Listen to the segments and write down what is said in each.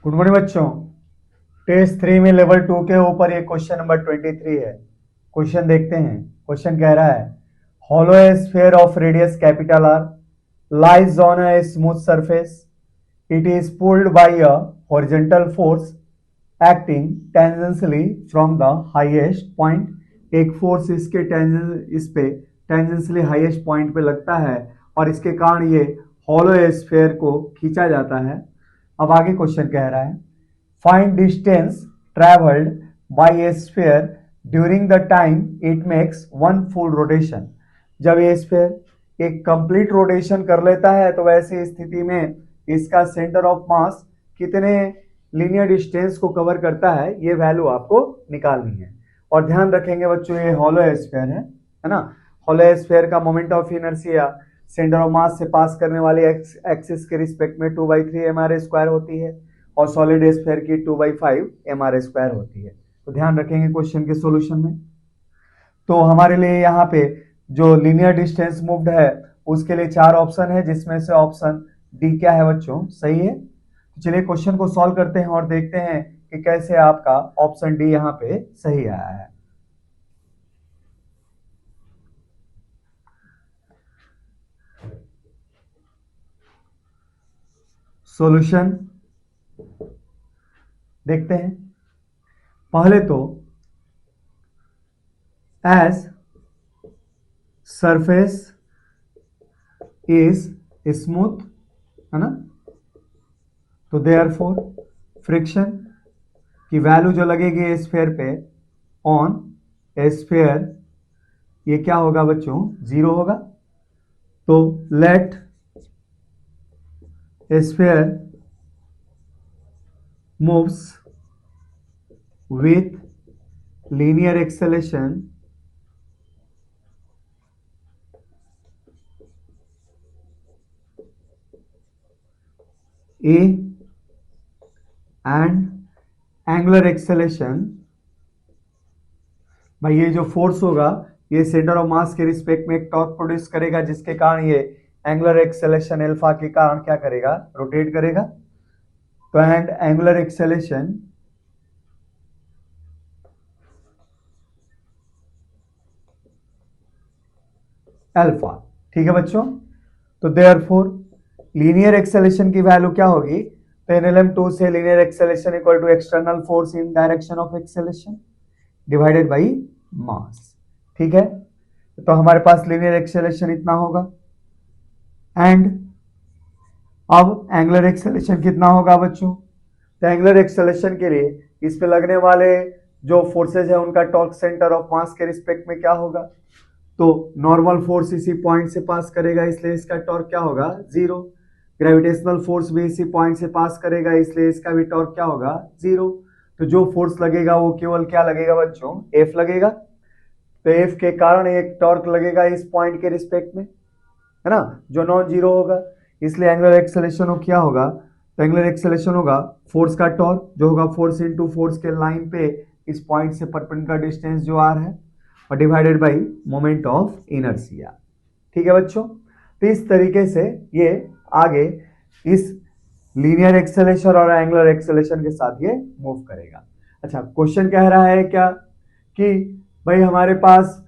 Good morning बच्चों। Test 3 में level 2 के ऊपर ये क्वेश्चन नंबर 23 है। क्वेश्चन देखते हैं। क्वेश्चन कह रहा है hollow sphere of radius capital R lies on a smooth surface. It is pulled by a horizontal force acting tangentially from the highest point. एक फोर्स इसके इस पे टेंजेंशियली हाईएस्ट पॉइंट पे लगता है और इसके कारण ये हॉलो स्फीयर को खींचा जाता है। अब आगे क्वेश्चन कह रहा है find distance travelled by A sphere during the time it makes one full rotation. जब ये स्फीयर एक कंप्लीट रोटेशन कर लेता है तो वैसी स्थिति में इसका सेंटर ऑफ मास कितने लीनियर डिस्टेंस को कवर करता है, ये वैल्यू आपको निकालनी है। और ध्यान रखेंगे बच्चों, ये हॉलो स्फीयर है ना। हॉलो स्फीयर का moment of inertia centre of mass से पास करने वाली एक्सिस के रिस्पेक्ट में 2/3 mr² होती है और सॉलिड स्फीयर की 2/5 mr² होती है। तो ध्यान रखेंगे क्वेश्चन के सॉल्यूशन में। तो हमारे लिए यहाँ पे जो लीनियर डिस्टेंस मूव्ड है उसके लिए 4 ऑप्शन है, जिसमें से ऑप्शन डी क्या है बच्चों, सही है। तो चलिए क्वेश्चन को सॉल्व करते हैं और देखते हैं कि कैसे आपका ऑप्शन डी यहाँ पे सही आया है। सॉल्यूशन देखते हैं। पहले तो एज सरफेस इज स्मूथ है ना, तो देयरफॉर फ्रिक्शन की वैल्यू जो लगेगी स्फीयर पे ऑन स्फीयर, ये क्या होगा बच्चों, 0 होगा। तो let sphere moves with linear acceleration a and angular acceleration, भाई ये जो फोर्स होगा ये सेंटर ऑफ मास के रिस्पेक्ट में एक टॉर्क प्रोड्यूस करेगा, जिसके कारण ये एंगुलर एक्सेलेरेशन अल्फा के कारण क्या करेगा, रोटेट करेगा। तो एंड एंगुलर एक्सेलेरेशन अल्फा, ठीक है बच्चों। तो देयरफॉर लीनियर एक्सेलेरेशन की वैल्यू क्या होगी, तो NLM2 से linear acceleration equal to external force in direction of acceleration divided by mass, ठीक है। तो हमारे पास लीनियर एक्सेलेरेशन इतना होगा एंड अब एंगुलर एक्सेलेरेशन कितना होगा बच्चों। तो एंगुलर एक्सेलेरेशन के लिए इस पे लगने वाले जो फोर्सेज है उनका टॉर्क सेंटर ऑफ मास के रिस्पेक्ट में क्या होगा, तो नॉर्मल फोर्स इसी पॉइंट से पास करेगा इसलिए इसका टॉर्क क्या होगा, 0। ग्रेविटेशनल फोर्स भी इसी पॉइंट से पास करेगा इसलिए इसका भी टॉर्क क्या होगा, 0। तो जो फोर्स लगेगा वो केवल क्या लगेगा बच्चों, F लगेगा। तो F के कारण एक टॉर्क लगेगा इस पॉइंट के रिस्पेक्ट में, है ना, जो नॉन जीरो होगा। इसलिए एंगुलर एक्सेलेरेशन क्या होगा, तो एंगुलर एक्सेलेरेशन होगा फोर्स का टॉर्क जो होगा फोर्स इंटू फोर्स के लाइन पे इस पॉइंट से परपेंडिकुलर डिस्टेंस जो r है और divided by moment of inertia, ठीक है बच्चों। तो इस तरीके से ये आगे इस लीनियर एक्सेलेरेशन और एंगुलर एक्सेलेरेशन के साथ ये मूव करेगा। अच्छा, क्वेश्चन कह रहा है क्या कि भाई हमारे पास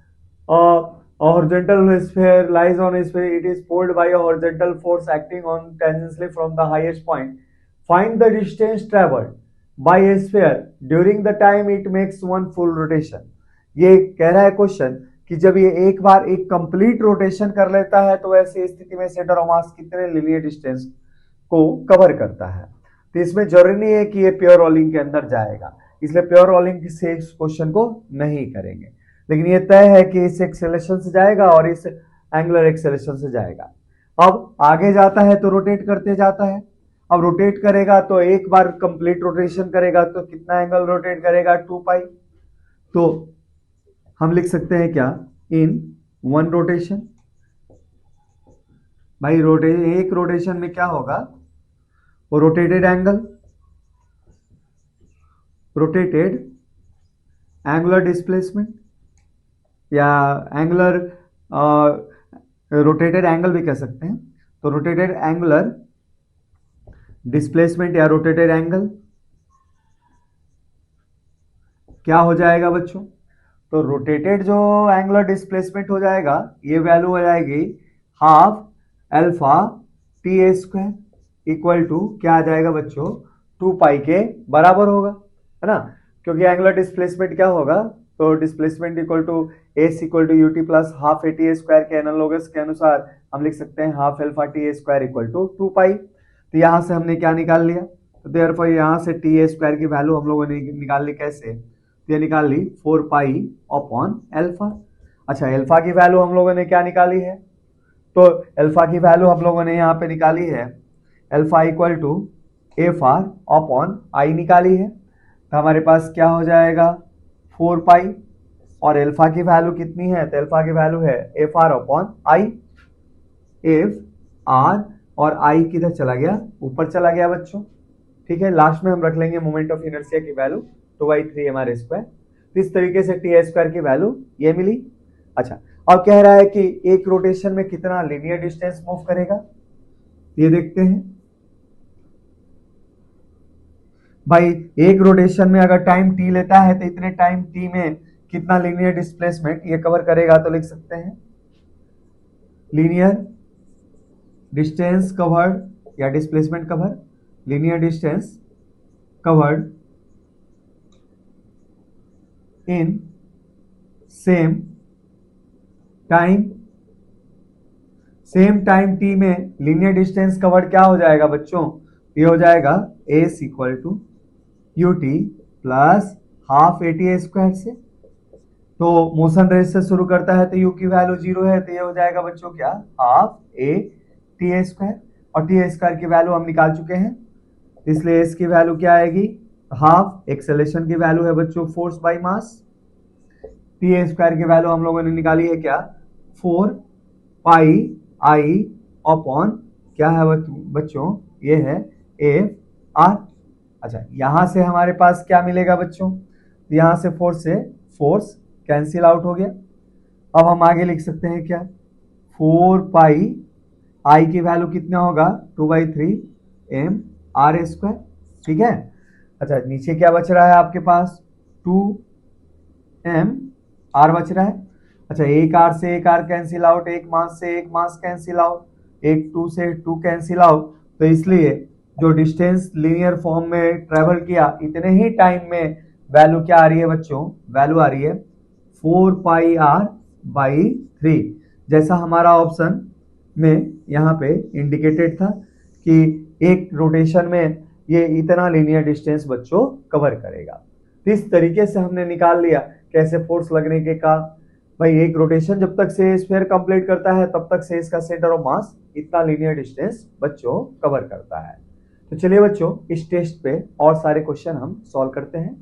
horizontal sphere lies on a sphere, it is pulled by a horizontal force acting on tangentially from the highest point. Find the distance traveled by a sphere during the time it makes one full rotation. ये कह रहा है question कि जब ये एक बार एक complete rotation कर लेता है तो ऐसी स्थिति में सेंटर ऑफ मास कितने लीनियर डिस्टेंस को कवर करता है। तो इसमें जरूरी नहीं है कि ये प्योर रोलिंग के अंदर जाएगा, इसलिए प्योर रोलिंग से इस क्वेश्चन को नहीं करेंगे, लेकिन ये तय है कि इस एक्सेलेरेशन से जाएगा और इस एंगुलर एक्सेलेरेशन से जाएगा। अब आगे जाता है तो रोटेट करते जाता है। अब रोटेट करेगा तो एक बार कंप्लीट रोटेशन करेगा तो कितना एंगल रोटेट करेगा, 2π। तो हम लिख सकते हैं क्या, इन वन रोटेशन। भाई एक रोटेशन में क्या होगा, वो रोटेटेड एंगुलर डिस्प्लेसमेंट या एंगुलर रोटेटेड एंगल भी कह सकते हैं। तो रोटेटेड एंगुलर डिस्प्लेसमेंट या रोटेटेड एंगल क्या हो जाएगा बच्चों? तो रोटेटेड जो एंगुलर डिस्प्लेसमेंट हो जाएगा, ये वैल्यू हो जाएगी half alpha t a square equal to क्या आ जाएगा बच्चों? 2 पाई के बराबर होगा, है ना? क्योंकि एंगुलर डिस्प्लेसमेंट क्या होगा? तो displacement equal to s equal to u t plus half a t a square के एनालोगस के अनुसार हम लिख सकते हैं half alpha t a square equal to 2 pi. तो यहां से हमने क्या निकाल लिया? तो देयरफॉर यहां से टी ए स्क्वायर की वैल्यू हम लोगों ने निकाल ली कैसे? तो ये निकाल ली 4 पाई अपॉन अल्फा। अच्छा, अल्फा की वैल्यू हम लोगों ने क्या निकाली है? तो अल्फा की वैल्यू हम लोगों ने यहाँ पे निकाली है alpha equal to f r upon I निकाली है। तो हमारे पास क्या हो जाएगा? 4 पाई, और अल्फा की वैल्यू कितनी है? तो अल्फा की वैल्यू है एफ आर अपॉन आई। एफ आर और आई किधर चला गया? ऊपर चला गया बच्चों। ठीक है, लास्ट में हम रख लेंगे मोमेंट ऑफ इनर्शिया की वैल्यू 2/3 mr स्क्वायर। तो इस तरीके से टी स्क्वायर की वैल्यू ये मिली। अच्छा, अब कह रहा है कि एक रोटेशन में कितना लीनियर डिस्टेंस मूव करेगा, ये देखते हैं। भाई एक रोटेशन में अगर टाइम टी लेता है तो इतने टाइम टी में कितना लीनियर डिस्प्लेसमेंट ये कवर करेगा? तो लिख सकते हैं लीनियर डिस्टेंस कवर्ड या displacement cover, linear distance covered in same time. Same time t में लीनियर डिस्टेंस कवर्ड क्या हो जाएगा बच्चों? ये हो जाएगा s equal to u t plus half a t square से। तो मोशन रेस से शुरू करता है तो यू की वैल्यू 0 है, तो ये हो जाएगा बच्चों क्या? Half a t square. और टी स्क्वायर की वैल्यू हम निकाल चुके हैं, इसलिए एस की वैल्यू क्या आएगी? हाफ। एक्सेलेरेशन की वैल्यू है बच्चों force by mass. T square की वैल्यू हम लोगों ने निकाली है क्या? 4 पाई आई अपॉन क्या है बच्चों? ये है एफ आर। अच्छा, यहां से हमारे पास क्या मिलेगा बच्चों? यहां से फोर्स कैंसिल आउट हो गया। अब हम आगे लिख सकते हैं क्या? 4 पाई आई की वैल्यू कितना होगा? 2/3 एम आर स्क्वायर। ठीक है। अच्छा, नीचे क्या बच रहा है आपके पास? 2 एम आर बच रहा है। अच्छा, एक आर से एक आर कैंसिल आउट, एक मास से एक मास कैंसिल आउट, एक 2 से 2 कैंसिल आउट। तो इसलिए जो डिस्टेंस लीनियर फॉर्म में ट्रेवल किया इतने ही टाइम में वैल्यू क्या आ रही है बच्चों? वैल्यू आ रही है 4 पाई आर बाई 3, जैसा हमारा ऑप्शन में यहाँ पे इंडिकेटेड था कि एक रोटेशन में ये इतना लीनियर डिस्टेंस बच्चों कवर करेगा। तो इस तरीके से हमने निकाल लिया कैसे फोर्स लगने के का। भाई एक रोटेशन जब तक से स्फीयर कंप्लीट करता है तब तक से इसका सेंटर ऑफ मास इतना लीनियर डिस्टेंस बच्चों कवर करता है। तो चलिए बच्चों, इस टेस्ट पे और सारे क्वेश्चन हम सॉल्व करते हैं।